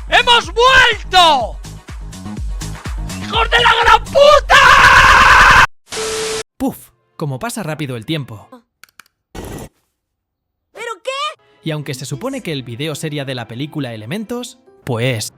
¡Hemos vuelto! ¡Hijos de la gran puta! ¡Puf! Como pasa rápido el tiempo. ¿Pero qué? Y aunque se supone que el vídeo sería de la película Elementos, pues...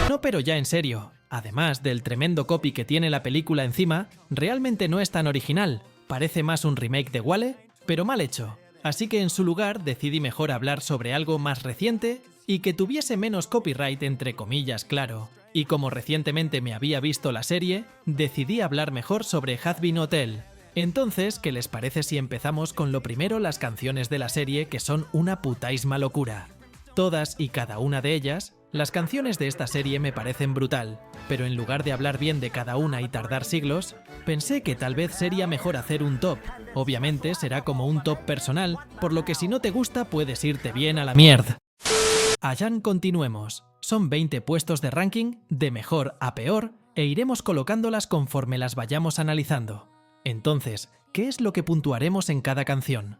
No, pero ya en serio, además del tremendo copy que tiene la película encima, realmente no es tan original, parece más un remake de WALL-E, pero mal hecho. Así que en su lugar decidí mejor hablar sobre algo más reciente y que tuviese menos copyright entre comillas, claro. Y como recientemente me había visto la serie, decidí hablar mejor sobre Hazbin Hotel. Entonces, ¿qué les parece si empezamos con lo primero las canciones de la serie que son una putaísima locura? Todas y cada una de ellas, las canciones de esta serie me parecen brutal, pero en lugar de hablar bien de cada una y tardar siglos, pensé que tal vez sería mejor hacer un top. Obviamente será como un top personal, por lo que si no te gusta puedes irte bien a la mierda. Allá continuemos. Son 20 puestos de ranking, de mejor a peor, e iremos colocándolas conforme las vayamos analizando. Entonces, ¿qué es lo que puntuaremos en cada canción?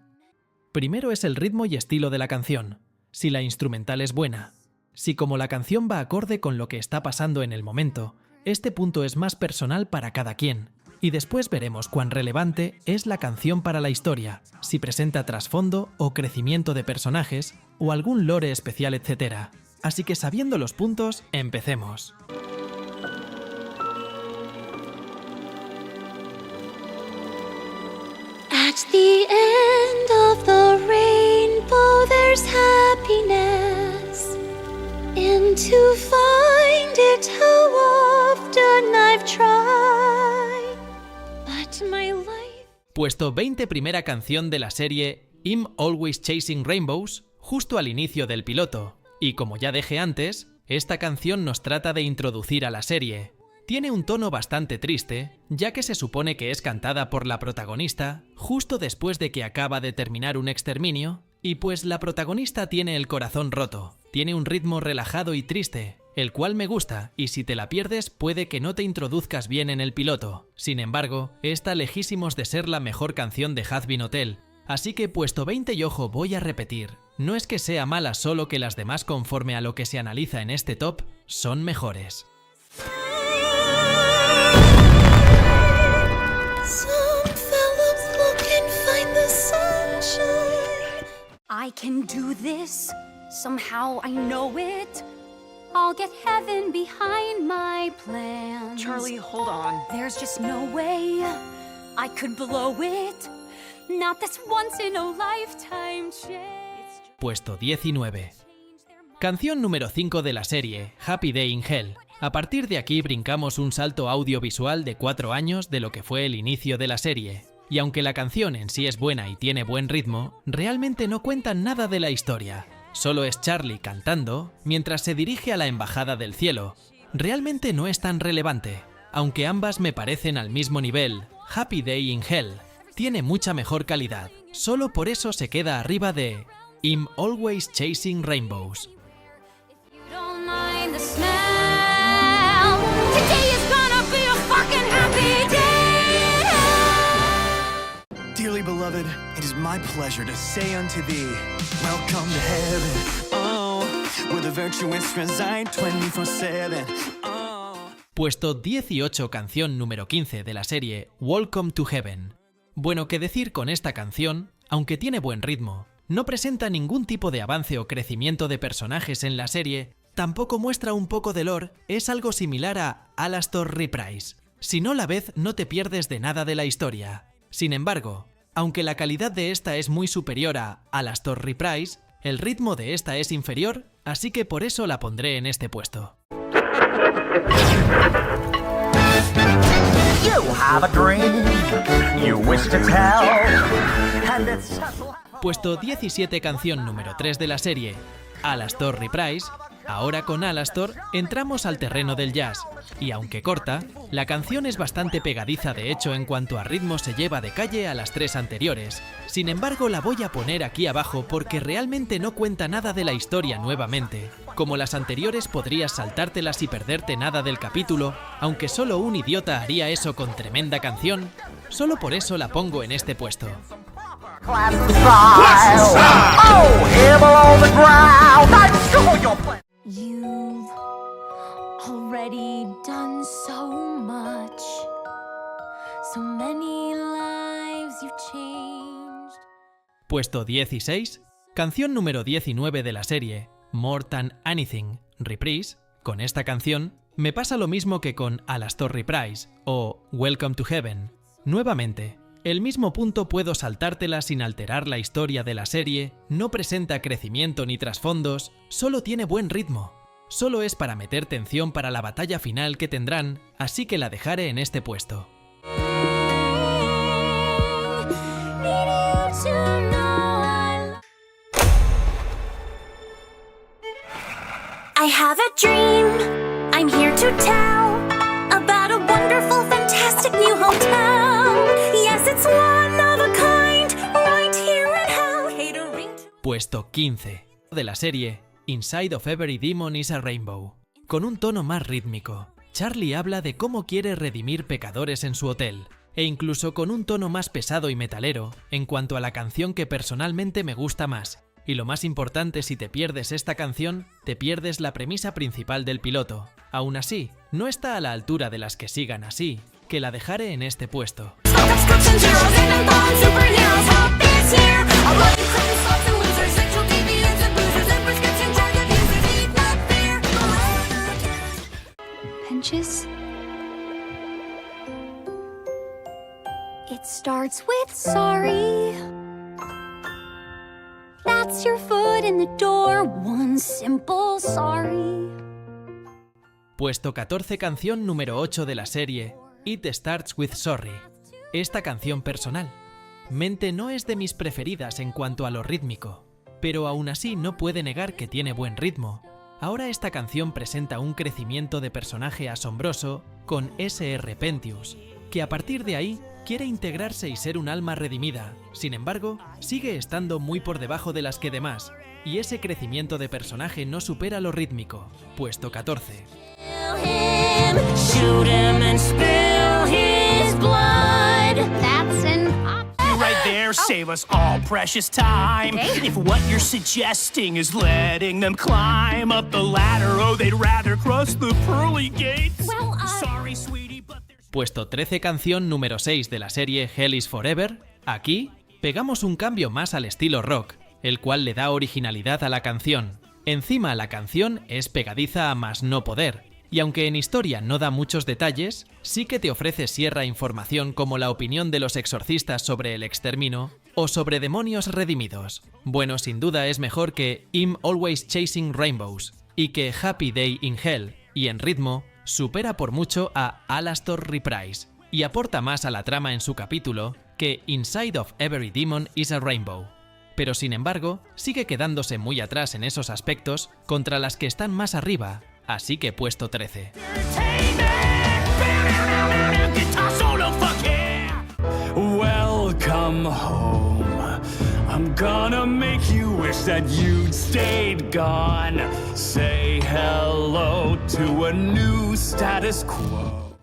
Primero es el ritmo y estilo de la canción, si la instrumental es buena. Si como la canción va acorde con lo que está pasando en el momento, este punto es más personal para cada quien. Y después veremos cuán relevante es la canción para la historia, si presenta trasfondo o crecimiento de personajes, o algún lore especial, etc. Así que sabiendo los puntos, empecemos. At the end of the rainbow there's happiness, and to find it how often I've tried, but my life... Puesto 20, primera canción de la serie I'm Always Chasing Rainbows, justo al inicio del piloto. Y como ya dije antes, esta canción nos trata de introducir a la serie. Tiene un tono bastante triste, ya que se supone que es cantada por la protagonista justo después de que acaba de terminar un exterminio, y pues la protagonista tiene el corazón roto, tiene un ritmo relajado y triste, el cual me gusta, y si te la pierdes puede que no te introduzcas bien en el piloto. Sin embargo, está lejísimos de ser la mejor canción de Hazbin Hotel, así que puesto 20 y ojo, voy a repetir, no es que sea mala, solo que las demás conforme a lo que se analiza en este top, son mejores. I can do this, somehow I know it. I'll get heaven behind my plans. Charlie, hold on. There's just no way I could blow it. Not this once in a lifetime chance. Puesto 19. Canción número 5 de la serie, Happy Day in Hell. A partir de aquí brincamos un salto audiovisual de 4 años de lo que fue el inicio de la serie. Y aunque la canción en sí es buena y tiene buen ritmo, realmente no cuentan nada de la historia. Solo es Charlie cantando mientras se dirige a la Embajada del Cielo. Realmente no es tan relevante, aunque ambas me parecen al mismo nivel. Happy Day in Hell tiene mucha mejor calidad, solo por eso se queda arriba de I'm Always Chasing Rainbows. You don't mind the smell. Today is gonna be a fucking happy day. Dearly beloved, it is my pleasure to say unto thee, welcome to heaven, oh, where the virtuous reside 24/7, oh. Puesto 18, canción número 15 de la serie Welcome to Heaven. Bueno, qué decir con esta canción, aunque tiene buen ritmo, no presenta ningún tipo de avance o crecimiento de personajes en la serie, tampoco muestra un poco de lore, es algo similar a Alastor Reprise. Si no la ves, no te pierdes de nada de la historia. Sin embargo, aunque la calidad de esta es muy superior a Alastor Reprise, el ritmo de esta es inferior, así que por eso la pondré en este puesto. have a dream you wish to tell, and it's Puesto 17, canción número 3 de la serie, Alastor Reprise. Ahora con Alastor entramos al terreno del jazz, y aunque corta, la canción es bastante pegadiza, de hecho en cuanto a ritmo se lleva de calle a las 3 anteriores. Sin embargo, la voy a poner aquí abajo porque realmente no cuenta nada de la historia nuevamente. Como las anteriores podrías saltártelas y perderte nada del capítulo, aunque solo un idiota haría eso con tremenda canción, solo por eso la pongo en este puesto. class and style. Oh, here below the ground, I'm sure you'll play. You've already done so much. So many lives you've changed. Puesto 16, canción número 19 de la serie, More Than Anything, Reprise. Con esta canción me pasa lo mismo que con Alastor Reprise o Welcome to Heaven. Nuevamente, el mismo punto, puedo saltártela sin alterar la historia de la serie, no presenta crecimiento ni trasfondos, solo tiene buen ritmo. Solo es para meter tensión para la batalla final que tendrán, así que la dejaré en este puesto. I have a dream, I'm here to tell about a wonderful, fantastic new hotel. Yes, it's one of a kind, right here in hell. Catering to... Puesto 15 de la serie, Inside of Every Demon is a Rainbow. Con un tono más rítmico, Charlie habla de cómo quiere redimir pecadores en su hotel, e incluso con un tono más pesado y metalero en cuanto a la canción que personalmente me gusta más. Y lo más importante, si te pierdes esta canción, te pierdes la premisa principal del piloto. Aún así, no está a la altura de las que sigan así, que la dejaré en este puesto. Pinches? It starts with sorry. That's your foot in the door, one simple sorry. Puesto 14, canción número 8 de la serie, It Starts With Sorry. Esta canción personal. Mente no es de mis preferidas en cuanto a lo rítmico, pero aún así no puede negar que tiene buen ritmo. Ahora esta canción presenta un crecimiento de personaje asombroso con S.R. Pentius, que a partir de ahí quiere integrarse y ser un alma redimida. Sin embargo, sigue estando muy por debajo de las que demás, y ese crecimiento de personaje no supera lo rítmico. Puesto 14. Shoot him and spill his blood. That's an Right there, save us all precious time. If what you're suggesting is letting them climb up the ladder, oh, they'd rather cross the pearly gates. Well, Sorry, sweetie, but there's... Puesto 13, canción número 6 de la serie Hell is Forever. Aquí pegamos un cambio más al estilo rock, el cual le da originalidad a la canción. Encima la canción es pegadiza a más no poder, y aunque en historia no da muchos detalles, sí que te ofrece cierta información como la opinión de los exorcistas sobre el exterminio o sobre demonios redimidos. Bueno, sin duda es mejor que I'm Always Chasing Rainbows y que Happy Day in Hell, y en ritmo supera por mucho a Alastor Reprise y aporta más a la trama en su capítulo que Inside of Every Demon is a Rainbow. Pero sin embargo, sigue quedándose muy atrás en esos aspectos contra las que están más arriba, así que puesto 13. Welcome home. I'm gonna make you wish that you'd stayed gone. Say hello to a new status quo.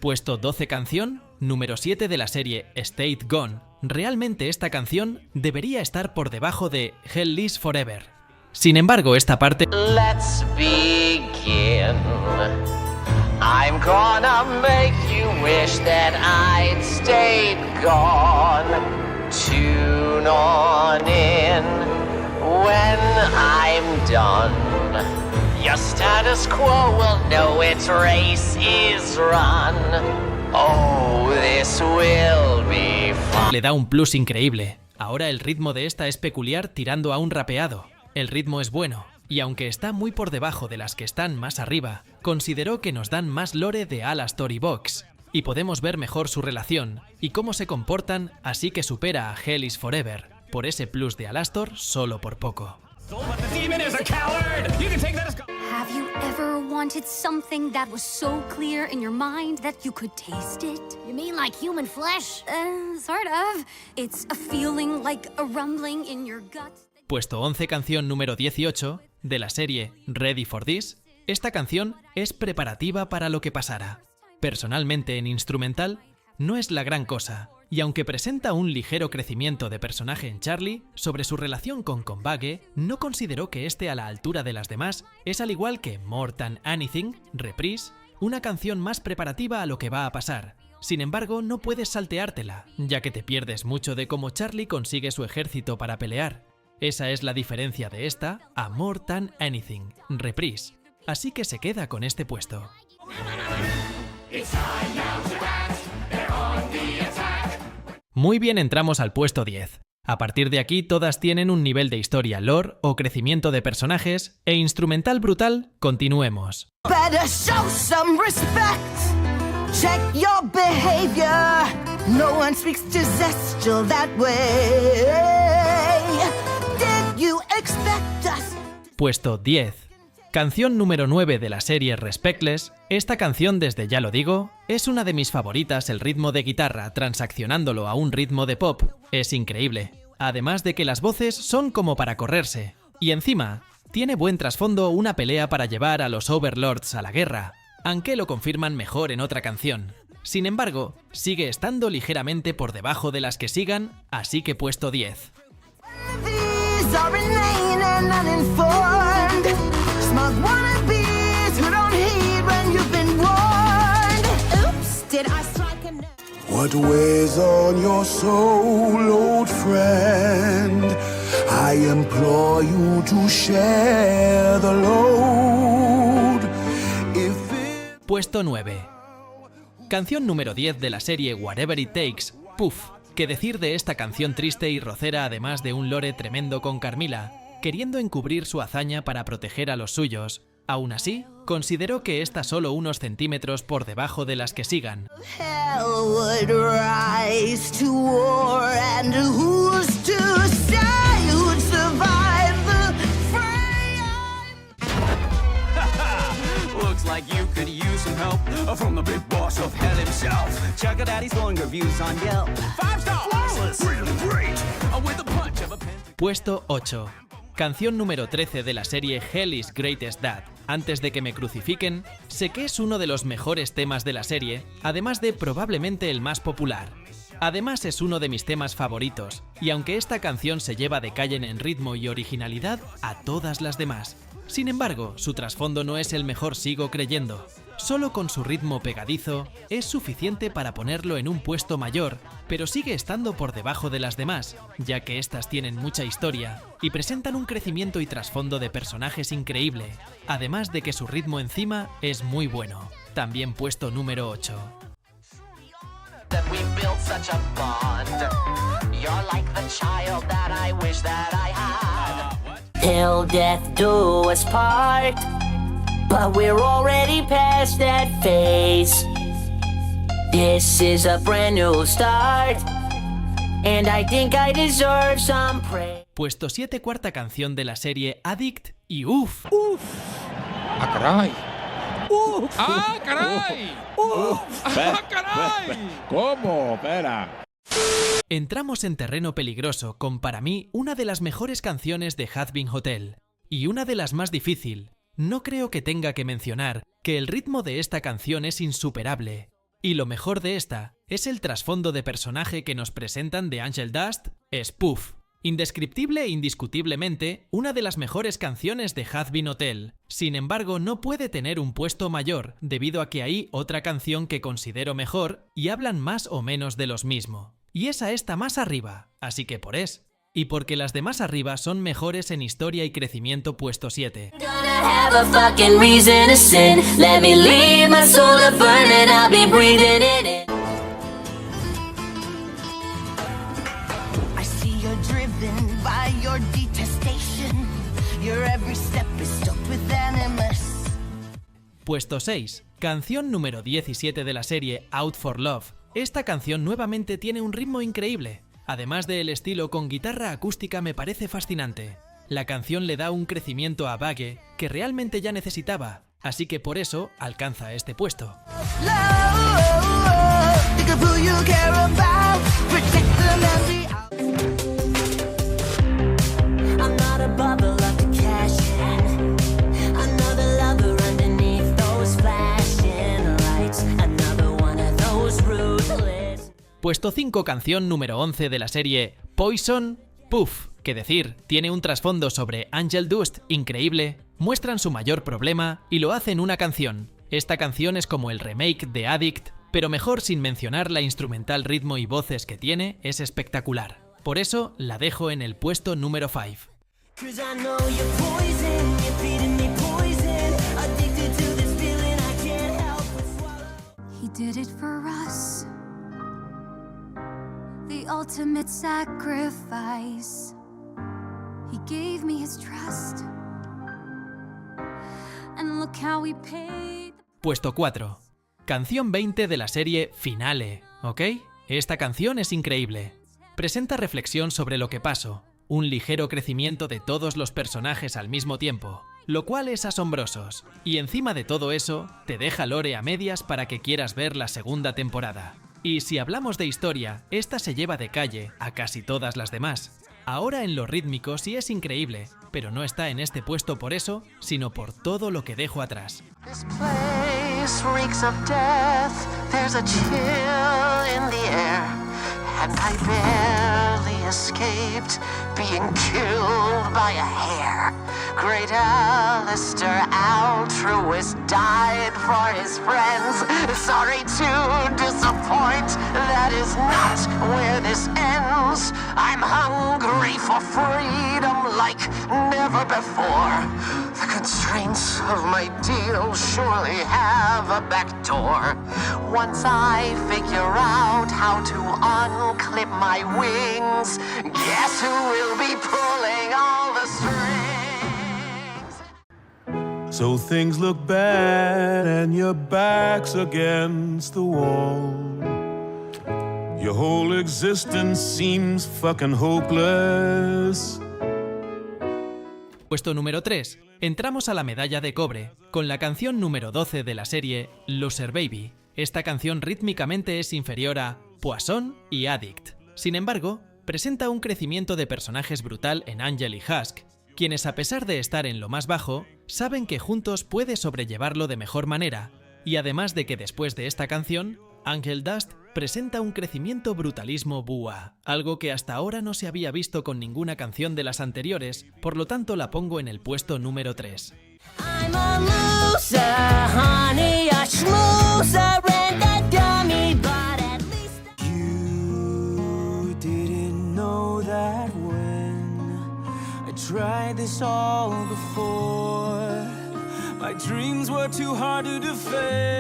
Puesto 12, canción número 7 de la serie Stayed Gone. Realmente esta canción debería estar por debajo de Hell is Forever. Sin embargo, esta parte... Let's begin. I'm gonna make you wish that I'd stayed gone. Tune on in when I'm done. Your status quo will know its race is run. Oh, this will be fun. le da un plus increíble. Ahora el ritmo de esta es peculiar tirando a un rapeado. El ritmo es bueno, y aunque está muy por debajo de las que están más arriba, consideró que nos dan más lore de Alastor y Vox. y podemos ver mejor su relación y cómo se comportan, así que supera a Hell is Forever, por ese plus de Alastor solo por poco. Have you ever wanted something that was so clear in your mind that you could taste it? You mean like human flesh? Sort of. It's a feeling like a rumbling in your guts. Puesto 11, canción número 18 de la serie Ready for This. Esta canción es preparativa para lo que pasará. Personalmente, en instrumental, no es la gran cosa, y aunque presenta un ligero crecimiento de personaje en Charlie, sobre su relación con Conbage, no consideró que esté a la altura de las demás. Es al igual que More Than Anything, Reprise, una canción más preparativa a lo que va a pasar. Sin embargo, no puedes salteártela, ya que te pierdes mucho de cómo Charlie consigue su ejército para pelear. Esa es la diferencia de esta a More Than Anything, Reprise. Así que se queda con este puesto. Muy bien, entramos al puesto 10. A partir de aquí todas tienen un nivel de historia, lore o crecimiento de personajes e instrumental brutal. Continuemos. Better show some respect. Check your behavior. No one speaks to Zestial that way. Did you expect us? Puesto 10. Canción número 9 de la serie Respectless. Esta canción, desde ya lo digo, es una de mis favoritas. El ritmo de guitarra, transaccionándolo a un ritmo de pop, es increíble. Además de que las voces son como para correrse. Y encima, tiene buen trasfondo, una pelea para llevar a los Overlords a la guerra, aunque lo confirman mejor en otra canción. Sin embargo, sigue estando ligeramente por debajo de las que sigan, así que puesto 10. These are inane and uninformed. Smug wannabes who don't heed when you've been warned. Oops, did I strike a nerve? What weighs on your soul, old friend? I implore you to share the load. Puesto 9. Canción número 10 de la serie Whatever It Takes, Puff. ¿Qué decir de esta canción triste y rocera, además de un lore tremendo con Carmilla, queriendo encubrir su hazaña para proteger a los suyos? Aún así, considero que está solo unos centímetros por debajo de las que sigan. Hell would rise to war, and who's to say who'd survive the fray? Looks like you could use some help from the big boss of hell himself. Check out Daddy's glowing reviews on Yelp. 5 stars! Flawless! Really great! With the punch of a pen. Puesto 8. Canción número 13 de la serie Hell is Greatest Dad. Antes de que me crucifiquen, sé que es uno de los mejores temas de la serie, además de probablemente el más popular. Además es uno de mis temas favoritos, y aunque esta canción se lleva de calle en ritmo y originalidad a todas las demás. Sin embargo, su trasfondo no es el mejor, sigo creyendo. Solo con su ritmo pegadizo es suficiente para ponerlo en un puesto mayor, pero sigue estando por debajo de las demás, ya que estas tienen mucha historia y presentan un crecimiento y trasfondo de personajes increíble, además de que su ritmo encima es muy bueno. También puesto número 8. That we built such a bond. You're like the child that I wish that I had. Till death do us part. But we're already past that phase. This is a brand new start. And I think I deserve some praise. Puesto 7, cuarta canción de la serie Addict y Uff. ¡Ah, caray! ¡Ah, caray! ¡Ah, caray! ¿Cómo? Espera. Entramos en terreno peligroso con, para mí, una de las mejores canciones de Hazbin Hotel. Y una de las más difícil. No creo que tenga que mencionar que el ritmo de esta canción es insuperable. Y lo mejor de esta es el trasfondo de personaje que nos presentan de Angel Dust, es Puff. Indescriptible e indiscutiblemente una de las mejores canciones de Hazbin Hotel. Sin embargo, no puede tener un puesto mayor, debido a que hay otra canción que considero mejor y hablan más o menos de los mismo. Y esa está más arriba, así que por eso. Y porque las de más arriba son mejores en historia y crecimiento, puesto 7. Puesto 6. Canción número 17 de la serie Out for Love. Esta canción nuevamente tiene un ritmo increíble. Además del estilo con guitarra acústica me parece fascinante. La canción le da un crecimiento a Bugge que realmente ya necesitaba, así que por eso alcanza este puesto. Puesto 5, canción número 11 de la serie Poison. Puff, qué decir, tiene un trasfondo sobre Angel Dust increíble, muestran su mayor problema y lo hacen una canción. Esta canción es como el remake de Addict, pero mejor sin mencionar la instrumental, ritmo y voces que tiene, es espectacular. Por eso la dejo en el puesto número 5. The ultimate sacrifice. He gave me his trust. And look how we paid. Puesto 4. Canción 20 de la serie Finale, ¿ok? Esta canción es increíble. Presenta reflexión sobre lo que pasó, un ligero crecimiento de todos los personajes al mismo tiempo, lo cual es asombroso. Y encima de todo eso, te deja lore a medias para que quieras ver la segunda temporada. Y si hablamos de historia, esta se lleva de calle a casi todas las demás. Ahora en lo rítmico sí es increíble, pero no está en este puesto por eso, sino por todo lo que dejo atrás. This place reeks of death. There's a chill in the air, and I barely escaped being killed by a hair. Great Alistair, altruist, died for his friends. Sorry to disappoint, that is not where this ends. I'm hungry for freedom like never before. The constraints of my deal surely have a back door. Once I figure out how to unclip my wings, guess who will be pulling all the strings? So things look bad and your back's against the wall. Your whole existence seems fucking hopeless. Puesto número 3. Entramos a la medalla de cobre, con la canción número 12 de la serie Loser Baby. Esta canción rítmicamente es inferior a Poison y Addict. Sin embargo, presenta un crecimiento de personajes brutal en Angel y Husk, quienes a pesar de estar en lo más bajo, saben que juntos puede sobrellevarlo de mejor manera, y además de que después de esta canción, Angel Dust presenta un crecimiento brutalismo búa, algo que hasta ahora no se había visto con ninguna canción de las anteriores, por lo tanto la pongo en el puesto número 3. I'm a loser, honey, a schmoozer, and a dummy, but at least You didn't know that when I tried this all before, my dreams were too hard to defend.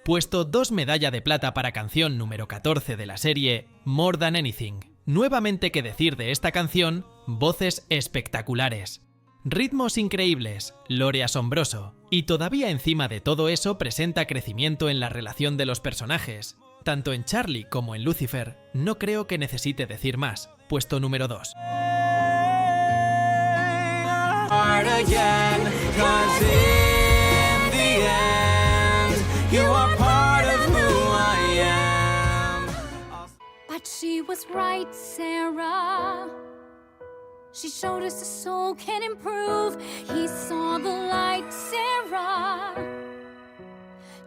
Puesto 2, medalla de plata para canción número 14 de la serie More Than Anything. Nuevamente qué decir de esta canción, voces espectaculares, ritmos increíbles, lore asombroso, y todavía encima de todo eso presenta crecimiento en la relación de los personajes. Tanto en Charlie como en Lucifer, no creo que necesite decir más. Puesto número 2. But she was right, Sarah. She showed us the soul can improve. He saw the light, Sarah.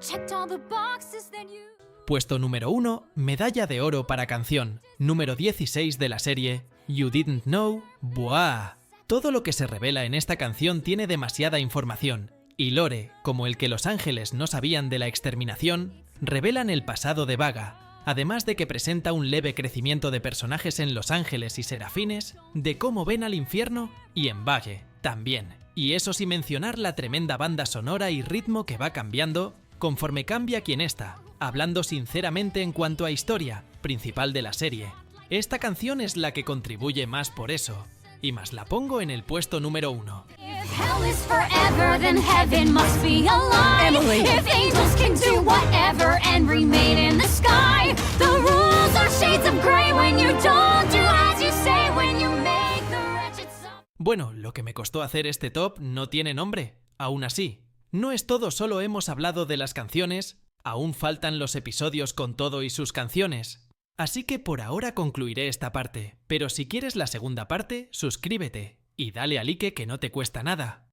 Checked all the boxes that you... Puesto número 1, medalla de oro para canción, número 16 de la serie You Didn't Know, ¡buah! Todo lo que se revela en esta canción tiene demasiada información, y lore, como el que los ángeles no sabían de la exterminación, revelan el pasado de Vaga, además de que presenta un leve crecimiento de personajes en Los Ángeles y Serafines, de cómo ven al infierno, y en Bugge también. Y eso sin mencionar la tremenda banda sonora y ritmo que va cambiando conforme cambia quien está, hablando sinceramente en cuanto a historia principal de la serie. Esta canción es la que contribuye más por eso, y más la pongo en el puesto número 1. Hell is forever, then heaven must be a lie. Emily. If angels can do whatever and remain in the sky, the rules are shades of gray when you don't do as you say, when you make the wretched song. Bueno, lo que me costó hacer este top no tiene nombre. Aún así, no es todo, solo hemos hablado de las canciones, aún faltan los episodios con todo y sus canciones. Así que por ahora concluiré esta parte, pero si quieres la segunda parte, suscríbete y dale a like que no te cuesta nada.